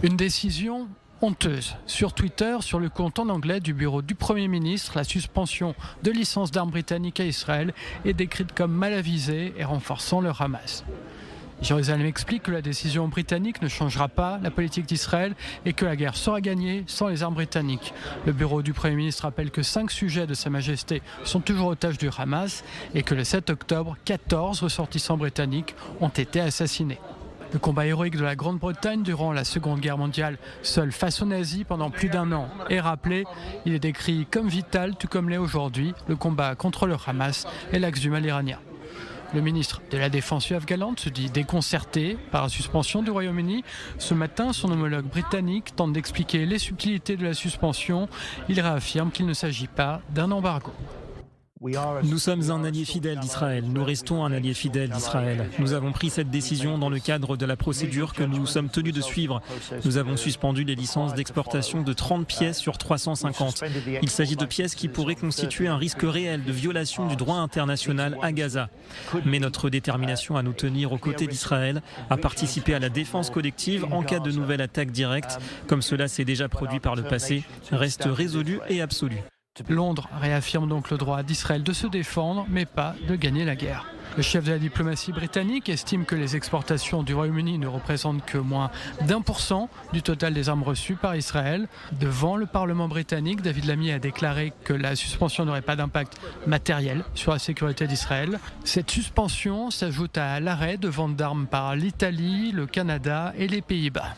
Une décision honteuse. Sur Twitter, sur le compte en anglais du bureau du Premier ministre, la suspension de licences d'armes britanniques à Israël est décrite comme mal avisée et renforçant le Hamas. Jérusalem explique que la décision britannique ne changera pas la politique d'Israël et que la guerre sera gagnée sans les armes britanniques. Le bureau du Premier ministre rappelle que 5 sujets de Sa Majesté sont toujours otages du Hamas et que le 7 octobre, 14 ressortissants britanniques ont été assassinés. Le combat héroïque de la Grande-Bretagne durant la Seconde Guerre mondiale, seul face aux nazis pendant plus d'1 an, est rappelé. Il est décrit comme vital, tout comme l'est aujourd'hui le combat contre le Hamas et l'axe du mal iranien. Le ministre de la Défense Yoav Gallant se dit déconcerté par la suspension du Royaume-Uni. Ce matin, son homologue britannique tente d'expliquer les subtilités de la suspension. Il réaffirme qu'il ne s'agit pas d'un embargo. Nous sommes un allié fidèle d'Israël. Nous restons un allié fidèle d'Israël. Nous avons pris cette décision dans le cadre de la procédure que nous sommes tenus de suivre. Nous avons suspendu les licences d'exportation de 30 pièces sur 350. Il s'agit de pièces qui pourraient constituer un risque réel de violation du droit international à Gaza. Mais notre détermination à nous tenir aux côtés d'Israël, à participer à la défense collective en cas de nouvelle attaque directe, comme cela s'est déjà produit par le passé, reste résolue et absolue. Londres réaffirme donc le droit d'Israël de se défendre, mais pas de gagner la guerre. Le chef de la diplomatie britannique estime que les exportations du Royaume-Uni ne représentent que moins d'1% du total des armes reçues par Israël. Devant le Parlement britannique, David Lammy a déclaré que la suspension n'aurait pas d'impact matériel sur la sécurité d'Israël. Cette suspension s'ajoute à l'arrêt de vente d'armes par l'Italie, le Canada et les Pays-Bas.